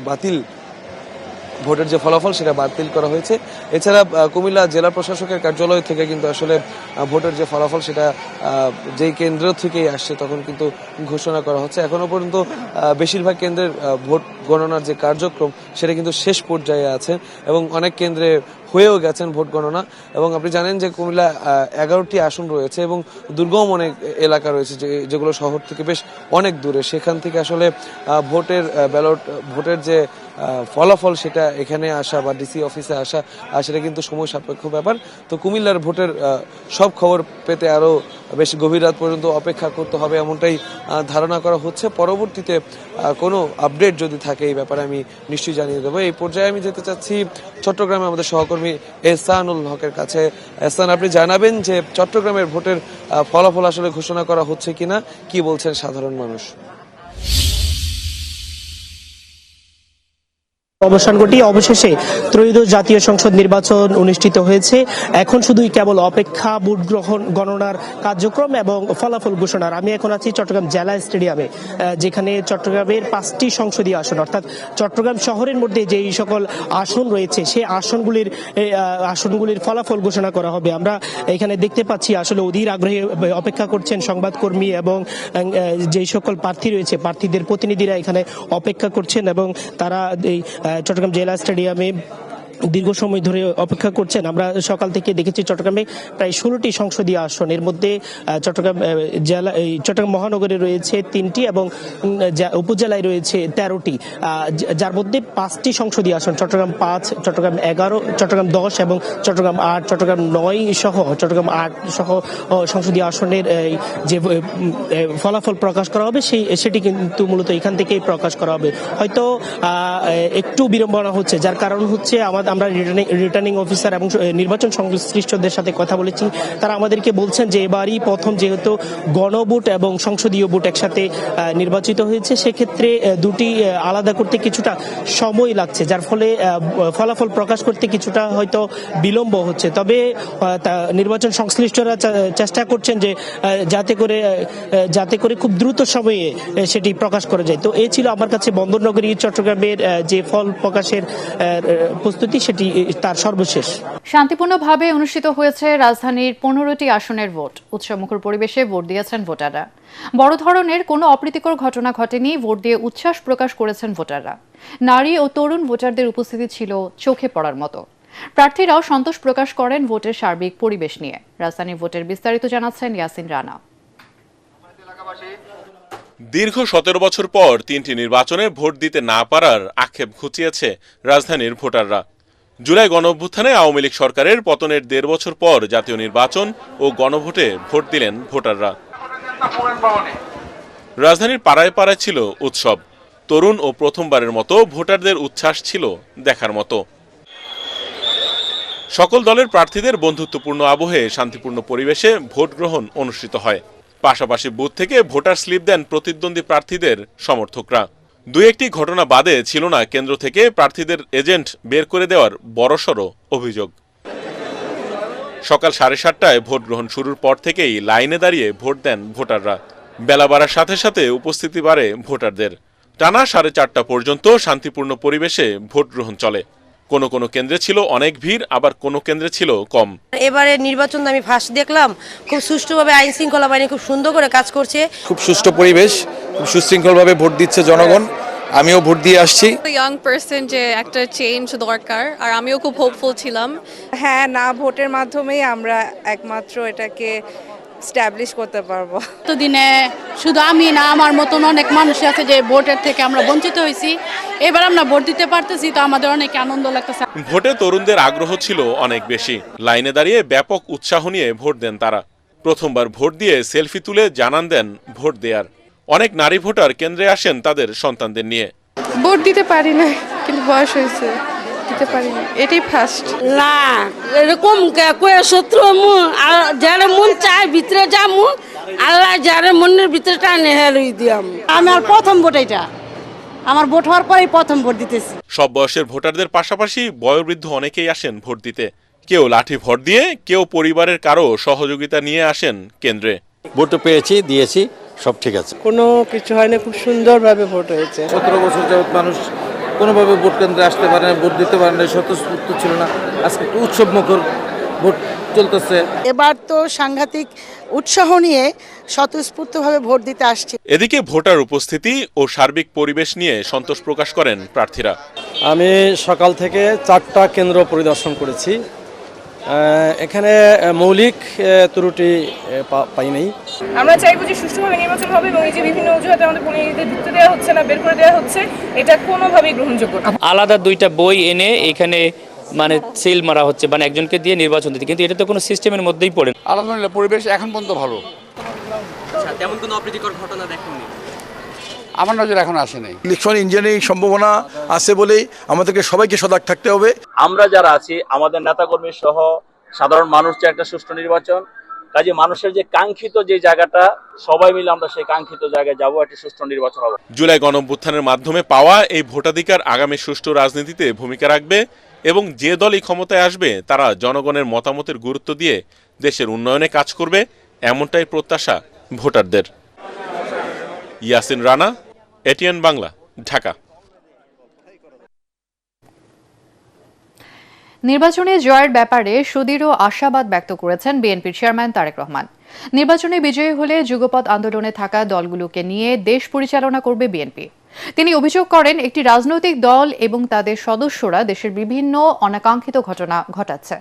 ভোটের যে ফলাফল সেটা বাতিল করা হয়েছে। এছাড়া কুমিল্লা জেলা প্রশাসকের কার্যালয় থেকে কিন্তু আসলে ভোটের যে ফলাফল সেটা যেই কেন্দ্র থেকেই আসছে তখন কিন্তু ঘোষণা করা হচ্ছে। এখনো পর্যন্ত বেশিরভাগ কেন্দ্রের ভোট গণনার যে কার্যক্রম সেটা কিন্তু শেষ পর্যায়ে আছে এবং অনেক কেন্দ্রে হয়েও গেছেন ভোট গণনা। এবং আপনি জানেন যে কুমিল্লা 11টি আসন রয়েছে এবং দুর্গম অনেক এলাকা রয়েছে যেগুলো শহর থেকে বেশ অনেক দূরে। সেখান থেকে আসলে ভোটের যে ফলাফল সেটা এখানে আসা বা ডিসি অফিসে আসা সেটা কিন্তু সময় সাপেক্ষ ব্যাপার। তো কুমিল্লার ভোটের সব খবর পেতে আরো বেশ গভীর রাত পর্যন্ত অপেক্ষা করতে হবে এমনটাই ধারণা করা হচ্ছে। পরবর্তীতে কোনো আপডেট যদি থাকে এই ব্যাপারে আমি নিশ্চয়ই জানিয়ে দেবো। এই পর্যায়ে আমি যেতে চাচ্ছি চট্টগ্রামে আমাদের সহকর্মী এহসানুল হকের কাছে। এহসান, আপনি জানাবেন যে চট্টগ্রামের ভোটের ফলাফল আসলে ঘোষণা করা হচ্ছে কিনা, কি বলছেন সাধারণ মানুষ? অবসান ঘটিয়ে অবশেষে ত্রয়োদশ জাতীয় সংসদ নির্বাচন অনুষ্ঠিত হয়েছে। এখন শুধুই কেবল অপেক্ষা ভোট গণনার কার্যক্রম এবং ফলাফল ঘোষণার। আমি এখন আছি চট্টগ্রাম জেলা স্টেডিয়ামে, যেখানে চট্টগ্রামের 5টি সংসদীয় আসন, অর্থাৎ চট্টগ্রাম শহরের মধ্যে যেই সকল আসন রয়েছে সেই আসনগুলির ফলাফল ঘোষণা করা হবে। আমরা এখানে দেখতে পাচ্ছি আসলে অধীর আগ্রহে অপেক্ষা করছেন সংবাদকর্মী এবং যেই সকল প্রার্থী রয়েছে প্রার্থীদের প্রতিনিধিরা এখানে অপেক্ষা করছেন এবং তারা এই চট্টগ্রাম জেলা স্টেডিয়ামে দীর্ঘ সময় ধরে অপেক্ষা করছেন। আমরা সকাল থেকে দেখেছি চট্টগ্রামে প্রায় 16টি সংসদীয় আসন, এর মধ্যে চট্টগ্রাম মহানগরে রয়েছে 3টি এবং উপজেলায় রয়েছে 13টি, যার মধ্যে 5টি সংসদীয় আসন, চট্টগ্রাম 5, চট্টগ্রাম 11, চট্টগ্রাম 10 এবং চট্টগ্রাম 8, চট্টগ্রাম 9 সহ চট্টগ্রাম 8 সহ সংসদীয় আসনের যে ফলাফল প্রকাশ করা হবে সেটি কিন্তু মূলত এখান থেকেই প্রকাশ করা হবে। হয়তো একটু বিড়ম্বনা হচ্ছে, যার কারণ হচ্ছে আমরা রিটার্নিং অফিসার এবং নির্বাচন সংশ্লিষ্টদের সাথে কথা বলেছি। তারা আমাদেরকে বলছেন যে এবারই প্রথম যেহেতু গণভোট এবং সংসদীয় ভোট একসাথে নির্বাচিত হয়েছে, সেক্ষেত্রে দুটি আলাদা করতে কিছুটা সময় লাগছে, যার ফলে ফলাফল প্রকাশ করতে কিছুটা হয়তো বিলম্ব হচ্ছে। তবে নির্বাচন সংশ্লিষ্টরা চেষ্টা করছেন যে যাতে করে খুব দ্রুত সময়ে সেটি প্রকাশ করা যায়। তো এই ছিল আমার কাছে বন্দরনগরী চট্টগ্রামের যে ফল প্রকাশের প্রস্তুতি সেটি তার সর্বশেষ। শান্তিপূর্ণভাবে অনুষ্ঠিত হয়েছে রাজধানীর 15টি আসনের ভোট। উৎসবমুখর পরিবেশে ভোট দিয়েছেন ভোটাররা। বড় ধরনের কোনো অপ্রীতিকর ঘটনা ঘটেনি, ভোট দিয়ে উচ্ছ্বাস প্রকাশ করেছেন ভোটাররা। নারী ও তরুণ ভোটারদের উপস্থিতি ছিল চোখে পড়ার মতো। প্রার্থীরাও সন্তোষ প্রকাশ করেন ভোটের সার্বিক পরিবেশ নিয়ে। রাজধানী ভোটের বিস্তারিত জানাচ্ছেন ইয়াসিন রানা। দীর্ঘ 17 বছর পর 3টি নির্বাচনে ভোট দিতে না পারার আক্ষেপ ঘুচিয়েছে রাজধানীর ভোটাররা। জুলাই গণঅভ্যুত্থানে আওয়ামী লীগ সরকারের পতনের 1.5 বছর পর জাতীয় নির্বাচন ও গণভোটে ভোট দিলেন ভোটাররা। রাজধানীর পাড়ায় পাড়ায় ছিল উৎসব। তরুণ ও প্রথমবারের মতো ভোটারদের উচ্ছ্বাস ছিল দেখার মতো। সকল দলের প্রার্থীদের বন্ধুত্বপূর্ণ আবহে শান্তিপূর্ণ পরিবেশে ভোট গ্রহণ অনুষ্ঠিত হয়। পাশাপাশি বুথ থেকে ভোটার স্লিপ দেন প্রতিদ্বন্দ্বী প্রার্থীদের সমর্থকরা। দুই একটি ঘটনা বাদে ছিল না কেন্দ্র থেকে প্রার্থীদের এজেন্ট বের করে দেওয়ার বড়সড় অভিযোগ। সকাল 7:30টায় ভোট গ্রহণ শুরুর পর থেকেই লাইনে দাঁড়িয়ে ভোট দেন ভোটাররা। বেলা বাড়ার সাথে সাথে উপস্থিতি বাড়ে ভোটারদের। টানা 4:30টা পর্যন্ত শান্তিপূর্ণ পরিবেশে ভোট গ্রহণ চলে। কোনো কোনো কেন্দ্রে ছিল অনেক ভিড়, আবার কোনো কেন্দ্রে ছিল কম। এবারে নির্বাচন আমি ফার্স্ট দেখলাম, খুব সুষ্ঠুভাবে আইন শৃঙ্খলা বাহিনী খুব সুন্দর করে কাজ করছে। খুব সুষ্ঠু পরিবেশ, খুব সুশৃঙ্খলভাবে ভোট দিচ্ছে জনগণ। আমিও ভোট দিয়ে আসছি। ইয়াং পার্সন যে একটা চেঞ্জ দরকার, আর আমিও খুব হোপফুল ছিলাম। হ্যাঁ, না ভোটের মাধ্যমেই আমরা একমাত্র এটাকে স্ট্যাবলিশ করতে পারবো। এতদিনে শুধু আমি না, আমার মতন অনেক মানুষ আছে যে ভোটের থেকে আমরা বঞ্চিত হয়েছি। এবার আমরা ভোট দিতে পারতেছি, তো আমাদের অনেক আনন্দ লাগতেছে। ভোটে তরুণদের আগ্রহ ছিল অনেক বেশি। লাইনে দাঁড়িয়ে ব্যাপক উৎসাহ নিয়ে ভোট দেন তারা। প্রথমবার ভোট দিয়ে সেলফি তুলে জানান দেন ভোট দেয়ার। অনেক নারী ভোটার কেন্দ্রে আসেন তাদের সন্তানদের নিয়ে। ভোট দিতে পারি না, কিন্তু বয়স হয়েছে, দিতে পারি না, এটাই ফার্স্ট। না এরকম শত্রু যারা মন চায় ভিতরে যাবো, আল্লাহ যারা মনের ভিতরে টানে হেলই দিয়াম। আমার প্রথম ভোট, এটা আমার ভোট হওয়ার পরেই প্রথম ভোট দিতেছি। সব বয়সের ভোটারদের পাশাপাশি বয়োবৃদ্ধ অনেকেই আসেন ভোট দিতে। কেউ লাঠি ভোট দিয়ে, কেউ পরিবারের কারো সহযোগিতা নিয়ে আসেন কেন্দ্রে। ভোট পেয়েছি, দিয়েছি, সব ঠিক আছে, কোনো কিছু হয় না, খুব সুন্দরভাবে ভোট হয়েছে। 17 বছর যাবত মানুষ কোনোভাবে ভোট কেন্দ্রে আসতে পারে না, ভোট দিতে পারে না, স্বতঃস্ফূর্ত ছিল না। আজকে উৎসব মুখর ভোট চলতেছে। এবার তো সাংঘাতিক উৎসাহ নিয়ে স্বতঃস্ফূর্তভাবে ভোট দিতে আসছে। এদিকে ভোটার উপস্থিতি ও সার্বিক পরিবেশ নিয়ে সন্তোষ প্রকাশ করেন প্রার্থীরা। আমি সকাল থেকে 4টা কেন্দ্র পরিদর্শন করেছি। এখানে মৌলিক ত্রুটি পাই নাই। আমরা চাইবো যে সুষ্ঠুভাবে নির্বাচন হবে, এবং এই যে বিভিন্ন অজুহাতে আমাদের প্রতিনিধিদের ঢুকতে দেওয়া হচ্ছে না, বের করে দেওয়া হচ্ছে, এটা কোনোভাবেই গ্রহণযোগ্য না। আলাদা 2টা বই এনে এখানে মানে সিল মারা হচ্ছে, মানে একজনকে দিয়ে নির্বাচন দিতে, কিন্তু এটা তো কোনো সিস্টেমের মধ্যেই পড়ে। আলহামদুলিল্লাহ পরিবেশ এখন পর্যন্ত ভালো। তেমন কোনো অপ্রীতিকর ঘটনা দেখেননি? আমার নজর এখন আসে নাই। ইলেকশন ইঞ্জিনিয়ারিং সম্ভাবনা আছে বলেই আমাদেরকে সবাইকে সজাগ থাকতে হবে। আমরা যারা আছি, আমাদের নেতাকর্মী সহ সাধারণ মানুষ যে একটা সুষ্ঠু নির্বাচন, কাজে মানুষের যে কাঙ্ক্ষিত যে জায়গাটা, সবাই মিলে আমরা সেই কাঙ্ক্ষিত জায়গায় যাবো, একটা সুষ্ঠু নির্বাচন হবে। জুলাই গণঅভ্যুত্থানের মাধ্যমে পাওয়া এই ভোটাধিকার আগামী সুষ্ঠু রাজনীতিতে ভূমিকা রাখবে, এবং যে দলই ক্ষমতায় আসবে তারা জনগণের মতামতের গুরুত্ব দিয়ে দেশের উন্নয়নে কাজ করবে, এমনটাই প্রত্যাশা ভোটারদের। ইয়াসিন রানা, এটিএন বাংলা, ঢাকা। নির্বাচনে জয়ের ব্যাপারে সুদৃঢ় আশাবাদ ব্যক্ত করেছেন বিএনপির চেয়ারম্যান তারেক রহমান। নির্বাচনে বিজয়ী হলে যুগপৎ আন্দোলনে থাকা দলগুলোকে নিয়ে দেশ পরিচালনা করবে বিএনপি। তিনি অভিযোগ করেন, একটি রাজনৈতিক দল এবং তাদের সদস্যরা দেশের বিভিন্ন অনাকাঙ্ক্ষিত ঘটনা ঘটাচ্ছে।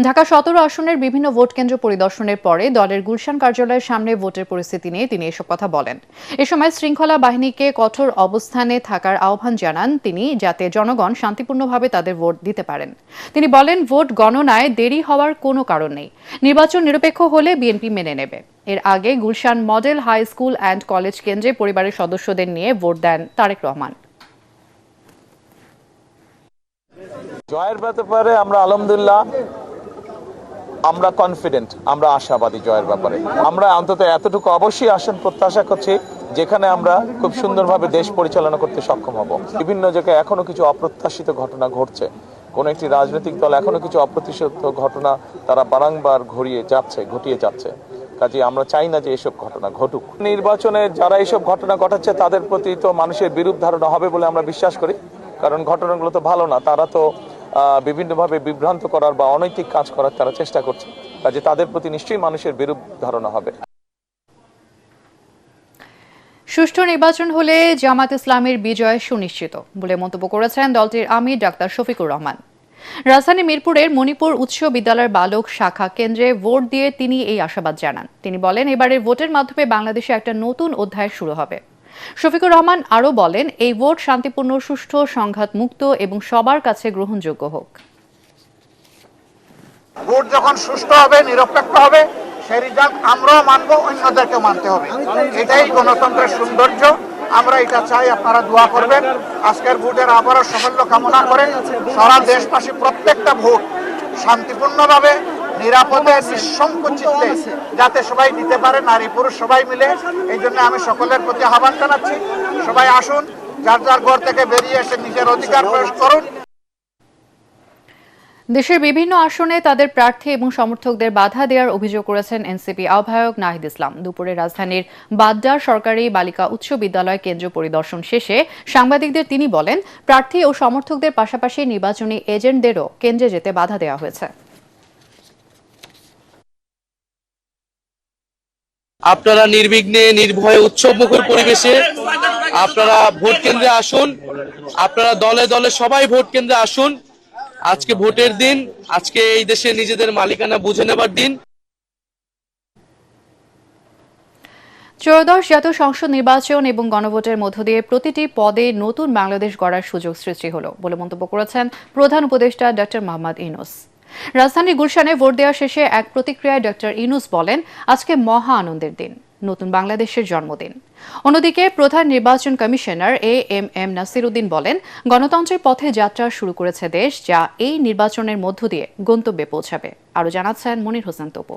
ঢাকা 17 আসনের বিভিন্ন ভোট কেন্দ্র পরিদর্শনের পরে দলের গুলশান কার্যালয়ের সামনে ভোটের পরিস্থিতি নিয়ে তিনি এসব কথা বলেন। এ সময় শৃঙ্খলা বাহিনীকে কঠোর অবস্থানে থাকার আহ্বান জানান তিনি, যাতে জনগণ শান্তিপূর্ণভাবে তাদের ভোট দিতে পারেন। তিনি বলেন, ভোট গণনায় দেরি হওয়ার কোনো কারণ নেই। নির্বাচন নিরপেক্ষ হলে বিএনপি মেনে নেবে। এর আগে Gulshan model high school and college কেন্দ্রে পরিবারের সদস্যদের নিয়ে ভোট দেন তারেক রহমান। জয়ের ব্যাপারে আমরা আলহামদুলিল্লাহ আমরা কনফিডেন্ট, আমরা আশাবাদী জয়ের ব্যাপারে। আমরা অন্তত এতটুকু অবশ্যই আসন প্রত্যাশা করছি যেখানে আমরা খুব সুন্দরভাবে দেশ পরিচালনা করতে সক্ষম হব। বিভিন্ন জায়গায় এখনো কিছু অপ্রত্যাশিত ঘটনা ঘটছে, কোন একটি রাজনৈতিক দল এখনো কিছু অপ্রত্যাশিত ঘটনা তারা বারংবার ঘটিয়ে যাচ্ছে। কাজে আমরা চাই না যে এসব ঘটনা ঘটুক। নির্বাচনে যারা এইসব ঘটনা ঘটাচ্ছে তাদের প্রতি তো মানুষের বিরূপ ধারণা হবে বলে আমরা বিশ্বাস করি, কারণ ঘটনাগুলো তো ভালো না। তারা তো বিভিন্নভাবে বিভ্রান্ত করার বা অনৈতিক কাজ করার তারা চেষ্টা করছে, কাজে তাদের প্রতি নিশ্চয়ই মানুষের বিরূপ ধারণা হবে। সুষ্ঠু নির্বাচন হলে জামাত ইসলামের বিজয় সুনিশ্চিত বলে মন্তব্য করেছেন দলটির আমির ডাক্তার শফিকুর রহমান। রাজধানী মিরপুরের মণিপুর উচ্চ বিদ্যালয়ের বালক শাখা কেন্দ্রে ভোট দিয়ে তিনি এই আশাবাদ জানান। তিনি বলেন, এবারের ভোটের মাধ্যমে বাংলাদেশে একটা নতুন অধ্যায় শুরু হবে। শফিকুর রহমান আরও বলেন, এই ভোট শান্তিপূর্ণ, সুষ্ঠু, সংঘাত মুক্ত এবং সবার কাছে গ্রহণযোগ্য হোক। ভোট যখন সুষ্ঠু হবে, নিরপেক্ষ হবে, সেই রেজাল্ট আমরাও মানবো, অন্যদেরকে মানতে হবে। এটাই গণতন্ত্রের সৌন্দর্য। আমরা এটা চাই, আপনারা দোয়া করবেন। আজকের ভোটের আবারও সাফল্য কামনা করে সারা দেশবাসী প্রত্যেকটা ভোট শান্তিপূর্ণভাবে, নিরাপদে, নিঃসংকোচিতে যাতে সবাই দিতে পারে, নারী পুরুষ সবাই মিলে। এই জন্য আমি সকলের প্রতি আহ্বান জানাচ্ছি, সবাই আসুন, যার যার ঘর থেকে বেরিয়ে এসে নিজের অধিকার প্রয়োগ করুন। দেশের বিভিন্ন আসনে তাদের প্রার্থী এবং সমর্থকদের বাধা দেওয়ার অভিযোগ করেছেন এনসিপি আহ্বায়ক নাহিদ ইসলাম। দুপুরে রাজধানীর বাড্ডার সরকারি বালিকা উচ্চ বিদ্যালয় কেন্দ্র পরিদর্শন শেষে সাংবাদিকদের তিনি বলেন, প্রার্থী ও সমর্থকদের পাশাপাশি নির্বাচনী এজেন্টদেরও কেন্দ্রে যেতে বাধা দেওয়া হয়েছে। আপনারা নির্বিঘ্নে, নির্ভয়ে, উৎসবমুখর পরিবেশে আপনারা ভোট কেন্দ্রে আসুন। আপনারা দলে দলে সবাই ভোট কেন্দ্রে আসুন। আজকে ভোটের দিন, আজকে এই দেশে নিজেদের মালিকানা বুঝে নেবার দিন। ত্রয়োদশ জাতীয় সংসদ নির্বাচন এবং গণভোটের মধ্য দিয়ে প্রতিটি পদে নতুন বাংলাদেশ গড়ার সুযোগ সৃষ্টি হলো বলে মন্তব্য করেছেন প্রধান উপদেষ্টা ডক্টর মোহাম্মদ ইউনূস। রাজধানীর গুলশানে ভোট দেওয়া শেষে এক প্রতিক্রিয়ায় ডক্টর ইউনূস বলেন, আজকে মহা আনন্দের দিন, নতুন বাংলাদেশের জন্মদিন। অন্যদিকে প্রধান নির্বাচন কমিশনার এএমএম নাসির উদ্দিন বলেন, গণতন্ত্রের পথে যাত্রা শুরু করেছে দেশ, যা এই নির্বাচনের মধ্য দিয়ে গন্তব্যে পৌঁছাবে। আরও জানাচ্ছেন মনির হোসেন তপু।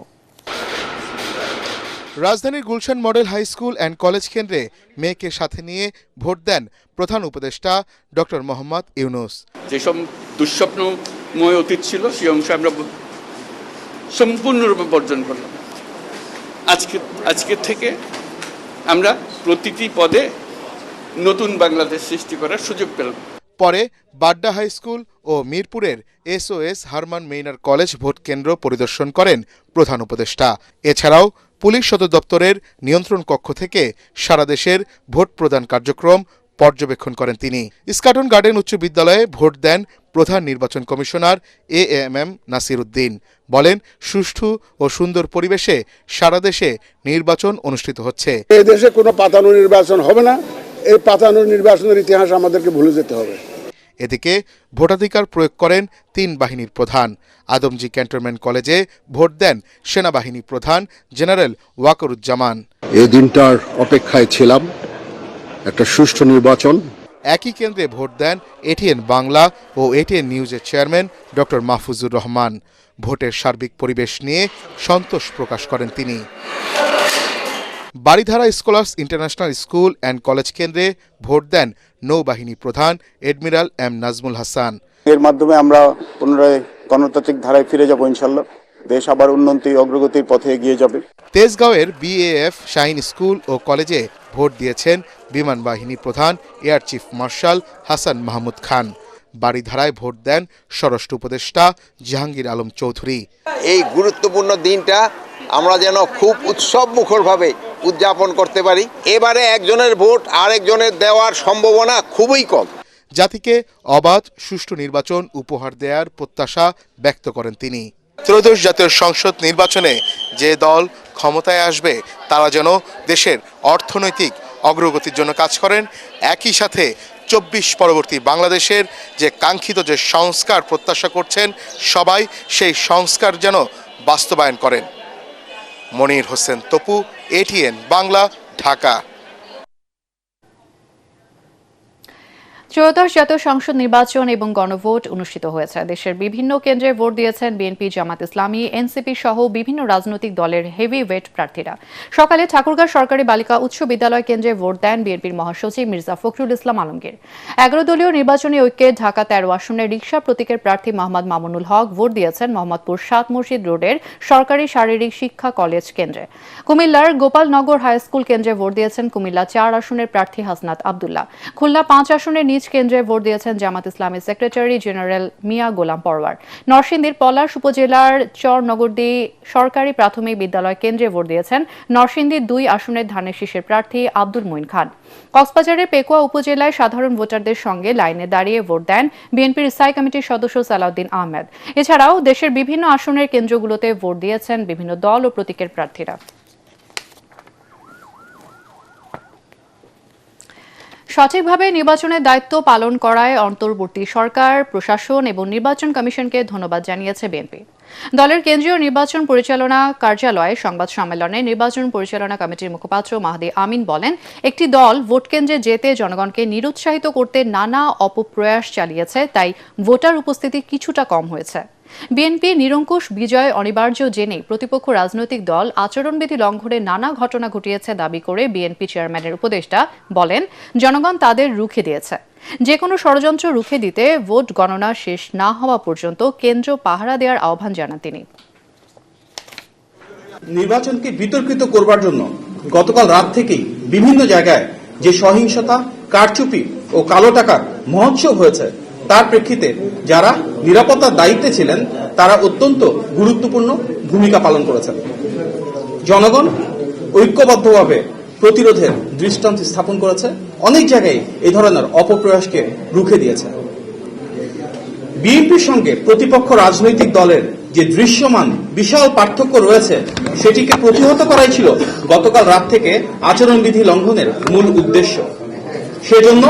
রাজধানীর Gulshan model high school and college কেন্দ্রে মেয়েকে সাথে নিয়ে ভোট দেন প্রধান উপদেষ্টা ডক্টর মোহাম্মদ ইউনূস। যেসব দুঃস্বপ্নময় অতীত ছিল সেই অংশ আমরা সম্পূর্ণরূপে বর্জন করলাম। আজকে থেকে আমরা প্রতিটি পদে নতুন বাংলাদেশ সৃষ্টি করার সুযোগ পেলাম। পরে বাড্ডা হাই স্কুল ও মিরপুরের এসওএস হারমান মেইনার কলেজ ভোট কেন্দ্র পরিদর্শন করেন প্রধান উপদেষ্টা। এছাড়াও পুলিশ সদর দপ্তরের নিয়ন্ত্রণ কক্ষ থেকে সারা দেশের ভোট প্রদান কার্যক্রম পর্যবেক্ষণ করেন তিনি। ইস্কাটন গার্ডেন উচ্চ বিদ্যালয়ে ভোট দেন প্রধান নির্বাচন কমিশনার এএমএম নাসির উদ্দিন। বলেন, সুষ্ঠু ও সুন্দর পরিবেশে সারা দেশে নির্বাচন অনুষ্ঠিত হচ্ছে। এই দেশে কোনো পাতানো নির্বাচন হবে না। এই পাতানো নির্বাচনের ইতিহাস আমাদেরকে ভুলে যেতে হবে। এদিকে ভোটাধিকার প্রয়োগ করেন 3 বাহিনীর প্রধান। আদমজী ক্যান্টনমেন্ট কলেজে ভোট দেন সেনাবাহিনী প্রধান জেনারেল ওয়াকারুজ্জামান। এই দিনটার অপেক্ষায় ছিলাম, একটা সুষ্ঠু নির্বাচন। একই কেন্দ্রে ভোট দেন এটিএন বাংলা ও এটিএন নিউজের চেয়ারম্যান ডক্টর মাহফুজুর রহমান। ভোটের সার্বিক পরিবেশ নিয়ে সন্তোষ প্রকাশ করেন তিনি। Baridhara scholars international school and college কেন্দ্রে ভোট দেন নৌবাহিনী প্রধান এডমিরাল এম নাজমুল হাসান। এর মাধ্যমে আমরা পুনরায় গণতান্ত্রিক ধারায় ফিরে যাব ইনশাল্লাহ। দেশ আবার উন্নতি অগ্রগতির পথে এগিয়ে যাবে। তেজগাঁওয়ের বিএএফ শাহিন স্কুল ও কলেজে ভোট দিয়েছেন বিমান বাহিনী প্রধান air chief marshal Hasan Mahmud Khan. বারিধারায় ভোট দেন স্বরাষ্ট্র উপদেষ্টা জাহাঙ্গীর আলম চৌধুরী। এই গুরুত্বপূর্ণ দিনটা আমরা যেন খুব উৎসব মুখরভাবে উদযাপন করতে পারি। এবারে একজনের ভোট আরেকজনের দেওয়ার সম্ভাবনা খুবই কম। জাতিকে অবাধ সুষ্ঠু নির্বাচন উপহার দেওয়ার প্রত্যাশা ব্যক্ত করেন তিনি। ত্রয়োদশ জাতীয় সংসদ নির্বাচনে যে দল ক্ষমতায় আসবে তারা যেন দেশের অর্থনৈতিক অগ্রগতির জন্য কাজ করেন, একই সাথে 24 পরবর্তী বাংলাদেশের যে কাঙ্ক্ষিত যে সংস্কার প্রত্যাশা করছেন সবাই সেই সংস্কার যেন বাস্তবায়ন করেন। মনির হোসেন তপু, এটিএন বাংলা, ঢাকা। ত্রয়োদশ জাতীয় সংসদ নির্বাচন এবং গণভোট অনুষ্ঠিত হয়েছে। দেশের বিভিন্ন কেন্দ্রে ভোট দিয়েছেন বিএনপি, জামাত ইসলামী, এনসিপি সহ বিভিন্ন রাজনৈতিক দলের হেভি ওয়েট প্রার্থীরা। সকালে ঠাকুরগাঁও সরকারি বালিকা উচ্চ বিদ্যালয় কেন্দ্রে ভোট দেন বিএনপির মহাসচিব মির্জা ফখরুল ইসলাম আলমগীর। 11 দলীয় নির্বাচনী ঐক্যের ঢাকা 13 আসনের রিকশা প্রতীকের প্রার্থী মোহাম্মদ মামুনুল হক ভোট দিয়েছেন মোহাম্মদপুর 7 মসজিদ রোডের সরকারি শারীরিক শিক্ষা কলেজ কেন্দ্রে। কুমিল্লার গোপালনগর হাই স্কুল কেন্দ্রে ভোট দিয়েছেন কুমিল্লা 4 আসনের প্রার্থী হাসনাত আব্দুল্লাহ। খুলনা 5 আসনের নিজ কেন্দ্রে ভোট দিয়েছেন জামাত ইসলামের সেক্রেটারি জেনারেল মিয়া গোলাম পরওয়ার। নরসিংদীর পলাশ উপজেলার চরনগরদী সরকারি প্রাথমিক বিদ্যালয় কেন্দ্রে ভোট দিয়েছেন নরসিংদীর 2 আসনের ধানের শীষের প্রার্থী আব্দুল মঈন খান। কক্সবাজারের পেকুয়া উপজেলায় সাধারণ ভোটারদের সঙ্গে লাইনে দাঁড়িয়ে ভোট দেন বিএনপির স্থায়ী কমিটির সদস্য সালাউদ্দিন আহমেদ। এছাড়াও দেশের বিভিন্ন আসনের কেন্দ্রগুলোতে ভোট দিয়েছেন বিভিন্ন দল ও প্রতীকের প্রার্থীরা। সঠিকভাবে নির্বাচনের দায়িত্ব পালন করায় অন্তর্বর্তী সরকার, প্রশাসন এবং নির্বাচন কমিশনকে ধন্যবাদ জানিয়েছে বিএনপি। দলের কেন্দ্রীয় নির্বাচন পরিচালনা কার্যালয়ে সংবাদ সম্মেলনে নির্বাচন পরিচালনা কমিটির মুখপাত্র মাহদি আমিন বলেন, একটি দল ভোট কেন্দ্রে যেতে জনগণকে নিরুৎসাহিত করতে নানা অপপ্রয়াস চালিয়েছে, তাই ভোটার উপস্থিতি কিছুটা কম হয়েছে। বিএনপি নিরঙ্কুশ বিজয় অনিবার্য জেনে প্রতিপক্ষ রাজনৈতিক দল আচরণবিধি লঙ্ঘনে নানা ঘটনা ঘটিয়েছে দাবি করে বিএনপি চেয়ারম্যানের উপদেষ্টা বলেন, জনগণ তাদের রুখে দিয়েছে। যে কোনো ষড়যন্ত্র রুখে দিতে ভোট গণনা শেষ না হওয়া পর্যন্ত কেন্দ্র পাহারা দেওয়ার আহ্বান জানান তিনি। নির্বাচনকে বিতর্কিত করবার জন্য গতকাল রাত থেকেই বিভিন্ন জায়গায় যে সহিংসতা, কারচুপি ও কালো টাকার মহোৎসব হয়েছে, তার প্রেক্ষিতে যারা নিরাপত্তার দায়িত্বে ছিলেন তারা অত্যন্ত গুরুত্বপূর্ণ ভূমিকা পালন করেছেন। জনগণ ঐক্যবদ্ধভাবে প্রতিরোধের দৃষ্টান্ত স্থাপন করেছে, অনেক জায়গায় এই ধরনের অপপ্রয়াসকে রুখে দিয়েছে। বিএনপির সঙ্গে প্রতিপক্ষ রাজনৈতিক দলের যে দৃশ্যমান বিশাল পার্থক্য রয়েছে, সেটিকে প্রতিহত করাই ছিল গতকাল রাত থেকে আচরণবিধি লঙ্ঘনের মূল উদ্দেশ্য। সেজন্য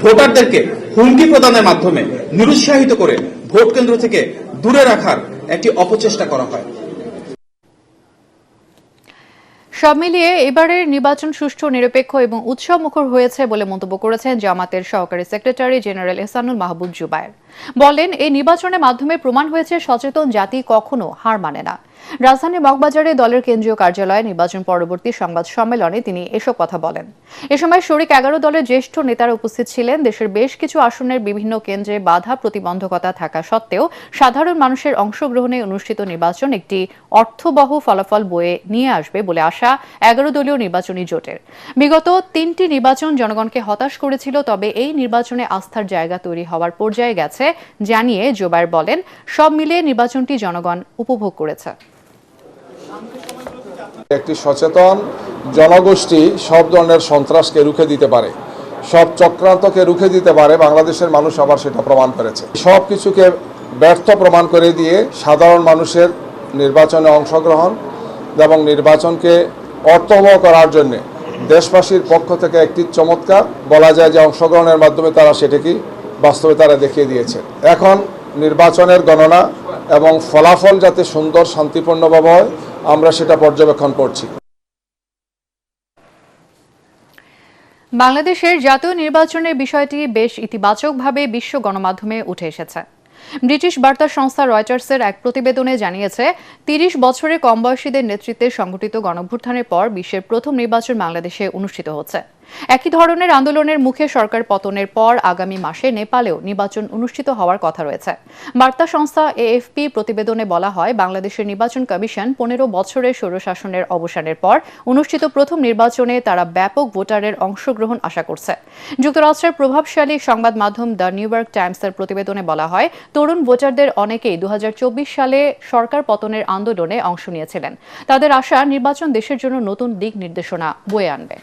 ভোটারদেরকে হুমকি প্রদানের মাধ্যমে নিরুৎসাহিত করে ভোট কেন্দ্র থেকে দূরে রাখার একটি অপচেষ্টা করা হয়। সব মিলিয়ে এবারের নির্বাচন সুষ্ঠু, নিরপেক্ষ এবং উৎসবমুখর হয়েছে বলে মন্তব্য করেছেন জামাতের সহকারী সেক্রেটারি জেনারেল এহসানুল মাহবুব জুবায়ের। বলেন, এই নির্বাচনের মাধ্যমে প্রমাণ হয়েছে সচেতন জাতি কখনো হার মানে না। রাজধানীর মগবাজারে দলের কেন্দ্রীয় কার্যালয়ে নির্বাচন পরবর্তী সংবাদ সম্মেলনে তিনি এসব কথা বলেন। এ সময় শরিক 11 দলের জ্যেষ্ঠ নেতারা উপস্থিত ছিলেন। দেশের বেশ কিছু আসনের বিভিন্ন কেন্দ্রে বাধা প্রতিবন্ধকতা থাকা সত্ত্বেও সাধারণ মানুষের অংশগ্রহণে অনুষ্ঠিত নির্বাচন একটি অর্থবহ ফলাফল বয়ে নিয়ে আসবে বলে আশা 11 দলীয় নির্বাচনী জোটের। বিগত 3টি নির্বাচন জনগণকে হতাশ করেছিল, তবে এই নির্বাচনে আস্থার জায়গা তৈরি হওয়ার পর্যায়ে গেছে জানিয়ে জুবায়ের বলেন, সব মিলিয়ে নির্বাচনটি জনগণ উপভোগ করেছে। একটি সচেতন জনগোষ্ঠী সব ধরনের সন্ত্রাসকে রুখে দিতে পারে, সব চক্রান্তকে রুখে দিতে পারে। বাংলাদেশের মানুষ আবার সেটা প্রমাণ করেছে। সব কিছুকে ব্যর্থ প্রমাণ করে দিয়ে সাধারণ মানুষের নির্বাচনে অংশগ্রহণ এবং নির্বাচনকে অর্থবহ করার জন্য দেশবাসীর পক্ষ থেকে একটি চমৎকার বলা যায় যে অংশগ্রহণের মাধ্যমে তারা সেটাকে বাস্তবে তারা দেখিয়ে দিয়েছে। এখন নির্বাচনের গণনা এবং ফলাফল যাতে সুন্দর শান্তিপূর্ণভাবে হয়, আমরা সেটা পর্যবেক্ষণ করছি। বাংলাদেশের জাতীয় নির্বাচনের বিষয়টি বেশ ইতিবাচকভাবে বিশ্ব গণমাধ্যমে উঠে এসেছে। ব্রিটিশ বার্তা সংস্থা রয়টার্সের এক প্রতিবেদনে জানিয়েছে, 30 বছরের কম বয়সীদের নেতৃত্বে সংগঠিত গণঅভ্যুত্থানের পর বিশ্বের প্রথম নির্বাচন বাংলাদেশে অনুষ্ঠিত হচ্ছে। একই ধরনের আন্দোলনের মুখে সরকার পতনের পর আগামী মাসে নেপালেও নির্বাচন অনুষ্ঠিত হওয়ার কথা রয়েছে। বার্তা সংস্থা এএফপি প্রতিবেদনে বলা হয়, বাংলাদেশের নির্বাচন কমিশন 15 বছরের স্বৈরশাসনের অবসানের পর অনুষ্ঠিত প্রথম নির্বাচনে তারা ব্যাপক ভোটারের অংশগ্রহণ আশা করছে। যুক্তরাষ্ট্রের প্রভাবশালী সংবাদ মাধ্যম দ্য নিউ ইয়র্ক টাইমসের প্রতিবেদনে বলা হয়, তরুণ ভোটারদের অনেকেই 2024 সালে সরকার পতনের আন্দোলনে অংশ নিয়েছিলেন। তাদের আশা, নির্বাচন দেশের জন্য নতুন দিক নির্দেশনা বয়ে আনবে।